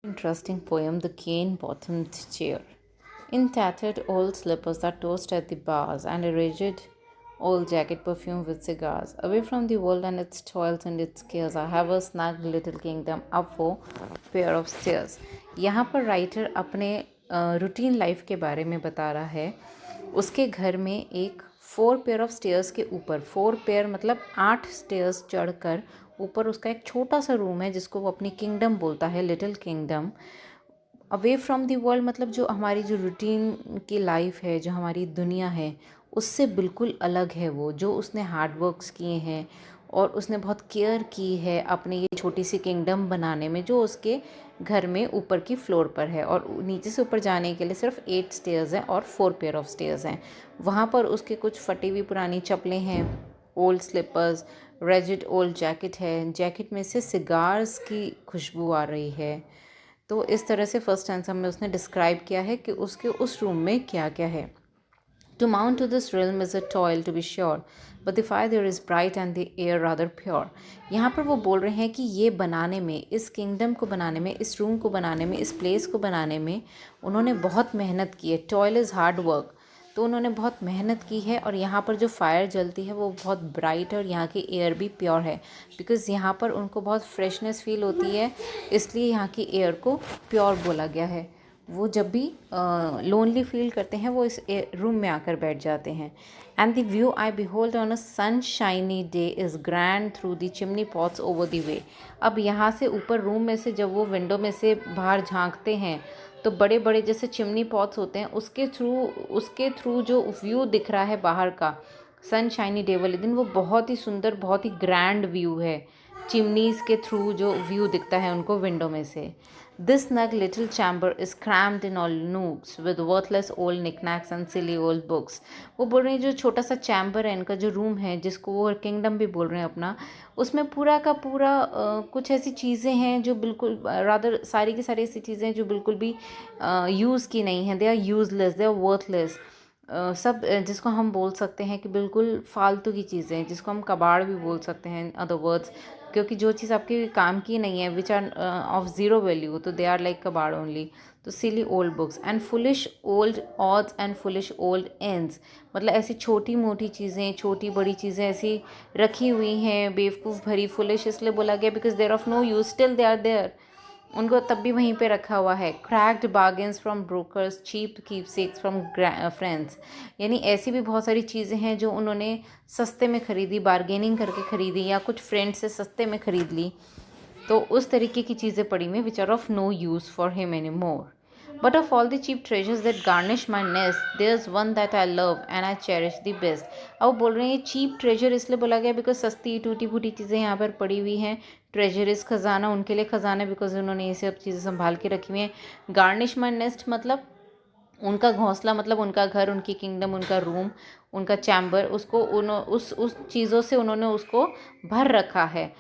Interesting poem, The Cane Bottomed Chair. In tattered old slippers that toast at the bars, and a rigid old jacket perfumed with cigars, away from the world and its toils and its cares, I have a snug little kingdom up for pair of stairs. यहाँ पर writer अपने routine life के बारे में बता रहा है। उसके घर में एक 4 पेयर ऑफ स्टेयर्स के ऊपर, 4 पेयर मतलब 8 स्टेयर्स चढ़कर ऊपर उसका एक छोटा सा रूम है जिसको वो अपनी किंगडम बोलता है, little kingdom. Away from the world मतलब जो हमारी जो रूटीन की लाइफ है, जो हमारी दुनिया है, उससे बिल्कुल अलग है वो। जो उसने हार्ड वर्क्स किए हैं और उसने बहुत केयर की है अपने ये छोटी सी किंगडम बनाने में, जो उसके घर में ऊपर की फ्लोर पर है। और नीचे से ऊपर जाने के लिए सिर्फ 8 स्टेयर्स हैं और 4 पेयर ऑफ स्टेयर्स हैं। वहाँ पर उसके कुछ फटी हुई पुरानी चप्पलें हैं, old slippers, ragged old jacket है, जैकेट में से सिगार्स की खुशबू आ रही है। तो इस तरह से फर्स्ट स्टैंजा में उसने डिस्क्राइब किया है कि उसके उस रूम में क्या क्या है। To mount to this realm is a toil, to be sure, but the fire there is bright and the air rather pure. यहाँ पर वो बोल रहे हैं कि ये बनाने में, इस किंगडम को बनाने में, इस रूम को बनाने में, इस प्लेस को बनाने में उन्होंने बहुत मेहनत की है। टॉयल इज़ हार्ड वर्क, तो उन्होंने बहुत मेहनत की है। और यहाँ पर जो फायर जलती है वो बहुत ब्राइट है और यहाँ की एयर भी प्योर है, बिकॉज़ यहाँ पर उनको बहुत फ्रेशनेस फील होती है, इसलिए यहाँ की एयर को प्योर बोला गया है। वो जब भी लोनली फील करते हैं वो इस रूम में आकर बैठ जाते हैं। And the view I behold on a sunshiny day is grand through the chimney pots over the way. अब यहाँ से ऊपर रूम में से जब वो विंडो में से बाहर झांकते हैं तो बड़े बड़े जैसे चिमनी पॉट्स होते हैं, उसके थ्रू जो व्यू दिख रहा है बाहर का सनशाइनी डे वाले दिन, वो बहुत ही सुंदर, बहुत ही ग्रैंड व्यू है। चिमनीज़ के थ्रू जो व्यू दिखता है उनको विंडो में से। This snug little chamber is crammed in all nooks with worthless old knickknacks and silly old books. वो बोल रहे हैं जो छोटा सा चैम्बर है इनका, जो रूम है जिसको वो किंगडम भी बोल रहे हैं अपना, उसमें पूरा का पूरा कुछ ऐसी चीज़ें हैं जो बिल्कुल रादर सारी की सारी ऐसी चीज़ें हैं जो बिल्कुल भी यूज़ की नहीं हैं। They are useless, they are worthless. सब जिसको हम बोल सकते हैं कि बिल्कुल फालतू की चीज़ें, जिसको हम कबाड़ भी बोल सकते हैं अदर वर्ड्स, क्योंकि जो चीज़ आपके काम की नहीं है, which are of zero value, तो दे आर लाइक कबाड़ ओनली। तो silly old books and foolish old odds and foolish old ends, मतलब ऐसी छोटी मोटी चीज़ें, छोटी बड़ी चीज़ें ऐसी रखी हुई हैं बेवकूफ़ भरी। फुलिश इसलिए बोला गया because there of no use, still they are there, उनको तब भी वहीं पे रखा हुआ है। Cracked bargains from brokers, cheap keepsakes from friends, यानी ऐसी भी बहुत सारी चीज़ें हैं जो उन्होंने सस्ते में ख़रीदी, बार्गेनिंग करके ख़रीदी, या कुछ फ्रेंड से सस्ते में ख़रीद ली। तो उस तरीके की चीज़ें पड़ी हुई which are of no use for him any more. But of all the cheap treasures that garnish my nest, there's one that I love and I cherish the best. अब बोल रहे हैं चीप ट्रेजर इसलिए बोला गया because सस्ती टूटी फूटी चीज़ें यहाँ पर पड़ी हुई हैं। ट्रेजर इज़ खजाना, उनके लिए खजाना बिकॉज उन्होंने ये सब चीज़ें संभाल के रखी हुई हैं। गार्निश माई नेस्ट मतलब उनका घोंसला, मतलब उनका घर, उनकी किंगडम, उनका रूम, उनका चैम्बर, उसको उस चीज़ों से उन्होंने उसको भर रखा है।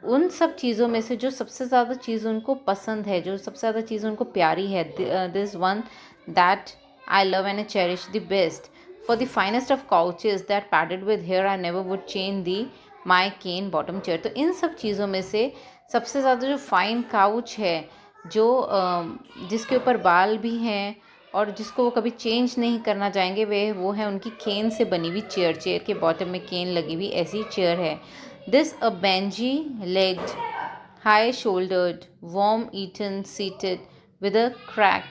उन सब चीज़ों में से जो सबसे ज़्यादा चीज़ उनको पसंद है, जो सबसे ज़्यादा चीज़ उनको प्यारी है, this one that I love and I cherish the best. For the finest of couches that padded with hair I never would change the my cane bottom chair. तो इन सब चीज़ों में से सबसे ज़्यादा जो फाइन काउच है, जो जिसके ऊपर बाल भी हैं और जिसको वो कभी चेंज नहीं करना चाहेंगे, वो है उनकी केन से बनी हुई चेयर। चेयर के बॉटम में केन लगी हुई ऐसी चेयर है। This a bangy-legged, high-shouldered, worm-eaten, seated with a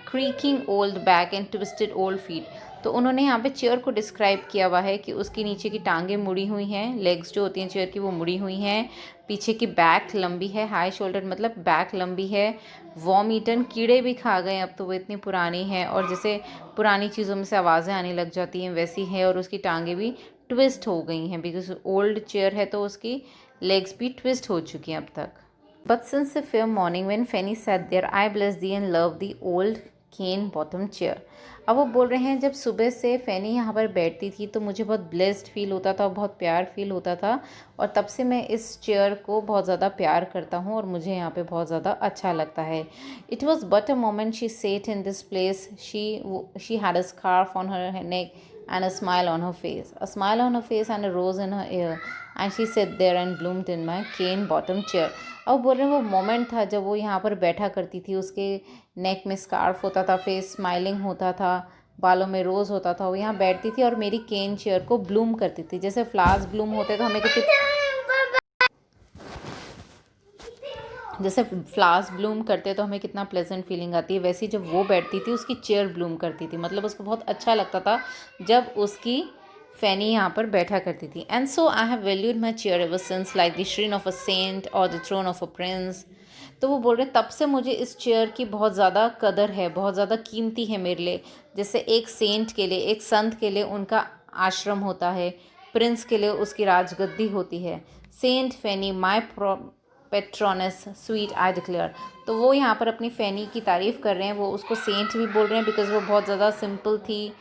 creaking old back and twisted old feet. तो उन्होंने यहाँ पे चेयर को डिस्क्राइब किया हुआ है कि उसकी नीचे की टांगें मुड़ी हुई हैं, लेग्स जो होती हैं चेयर की वो मुड़ी हुई हैं, पीछे की बैक लंबी है, हाई शोल्डर मतलब बैक लंबी है, वॉर्म ईटन कीड़े भी खा गए अब तो वो इतनी पुरानी है, और जैसे पुरानी चीज़ों में से आवाज़ें आने लग जाती हैं वैसी है, और उसकी टांगें भी ट्विस्ट हो गई हैं बिकॉज ओल्ड चेयर है तो उसकी लेग्स भी ट्विस्ट हो चुकी हैं अब तक। But since the fair morning when Fanny sat there I bless thee and love thee old cane bottom chair. अब वो बोल रहे हैं जब सुबह से फैनी यहाँ पर बैठती थी तो मुझे बहुत ब्लेस्ड फील होता था, बहुत प्यार फील होता था, और तब से मैं इस चेयर को बहुत ज़्यादा प्यार करता हूँ और मुझे यहाँ पे बहुत ज़्यादा अच्छा लगता है। It was but a moment she said in this place, she had a scarf on her neck and a smile on her face and a rose in her ear, and she sat there and bloomed in my cane bottom chair. अब बोल रहे हैं वो moment था जब वो यहाँ पर बैठा करती थी, उसके नेक में स्कार्फ होता था, फेस स्माइलिंग होता था, बालों में रोज़ होता था, वो यहाँ बैठती थी और मेरी केन चेयर को ब्लूम करती थी। जैसे फ्लावर्स ब्लूम होते तो हमें कितनी, जैसे फ्लावर्स ब्लूम करते तो हमें कितना प्लेजेंट फीलिंग आती है, वैसे जब वो बैठती थी उसकी चेयर ब्लूम करती थी। मतलब उसको बहुत अच्छा लगता था जब उसकी फैनी यहाँ पर बैठा करती थी। And so I have valued my chair ever since like the shrine of a saint और the throne of a prince. तो वो बोल रहे हैं तब से मुझे इस चेयर की बहुत ज़्यादा कदर है, बहुत ज़्यादा कीमती है मेरे लिए। जैसे एक सेंट के लिए, एक संत के लिए उनका आश्रम होता है, प्रिंस के लिए उसकी राजगद्दी होती है। Saint Fanny my patroness sweet I declare. तो वो यहाँ पर अपनी फैनी की तारीफ़ कर रहे हैं, वो उसको सेंट भी बोल रहे हैं बिकॉज़ वो बहुत ज़्यादा सिंपल थी,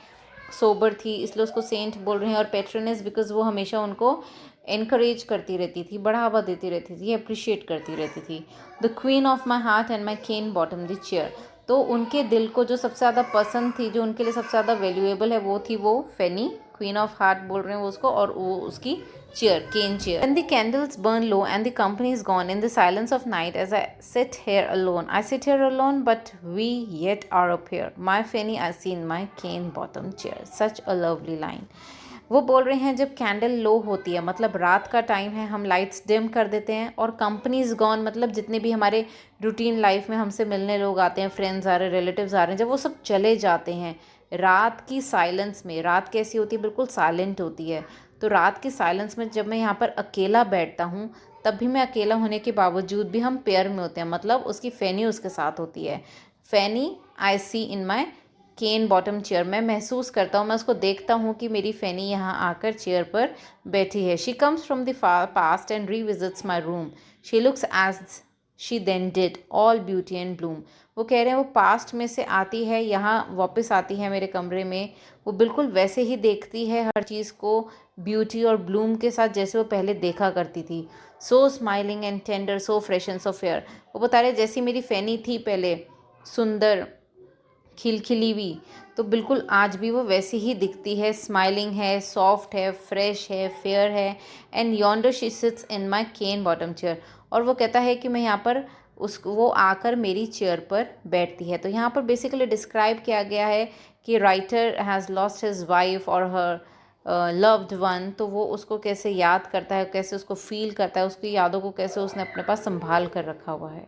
सोबर थी, इसलिए उसको सेंट बोल रहे हैं। और पेट्रोनस बिकॉज़ वो हमेशा उनको इनकरेज करती रहती थी, बढ़ावा देती रहती थी, अप्रिशिएट करती रहती थी। The queen of my heart and my cane bottom the chair. तो उनके दिल को जो सबसे ज़्यादा पसंद थी, जो उनके लिए सबसे ज़्यादा वैल्यूएबल है, वो थी वो फैनी, क्वीन ऑफ हार्ट बोल रहे हैं वो उसको, और वो उसकी chair, cane chair. When the candles burn low and the company is gone in the silence of night, as I sit here alone, I sit here alone, but we yet are up here. My fanny I see in my cane bottom chair. Such a lovely line. वो बोल रहे हैं जब candle लो होती है, मतलब रात का टाइम है, हम लाइट्स डिम कर देते हैं, और कंपनी इज़ गॉन, मतलब जितने भी हमारे रूटीन लाइफ में हमसे मिलने लोग आते हैं, फ्रेंड्स आ रहे हैं, रिलेटिव्स आ रहे हैं, जब वो सब चले जाते हैं रात की साइलेंस में, रात कैसी होती है, बिल्कुल साइलेंट होती है। तो रात की साइलेंस में जब मैं यहाँ पर अकेला बैठता हूँ, तब भी मैं अकेला होने के बावजूद भी हम पेयर में होते हैं, मतलब उसकी फैनी उसके साथ होती है। फैनी आई सी इन माई केन बॉटम चेयर, मैं महसूस करता हूँ, मैं उसको देखता हूँ कि मेरी फैनी यहाँ आकर चेयर पर बैठी है। She comes from the past and revisits my room, she looks as she then did, all beauty and bloom. वो कह रहे हैं वो पास्ट में से आती है, यहाँ वापस आती है मेरे कमरे में, वो बिल्कुल वैसे ही देखती है हर चीज़ को, ब्यूटी और ब्लूम के साथ, जैसे वो पहले देखा करती थी। So smiling and tender, so fresh and so fair. वो बता रहे जैसी मेरी फैनी थी पहले, सुंदर, खिलखिली हुई, तो बिल्कुल आज भी वो वैसी ही दिखती है, स्माइलिंग है, सॉफ्ट है, फ्रेश है, फेयर है। And yonder she sits in my cane bottom chair. और वो कहता है कि मैं यहाँ पर वो आकर मेरी चेयर पर बैठती है। तो यहाँ पर बेसिकली डिस्क्राइब किया गया है कि writer has lost his wife और हर लव्ड वन, तो वो उसको कैसे याद करता है, कैसे उसको फील करता है, उसकी यादों को कैसे उसने अपने पास संभाल कर रखा हुआ है।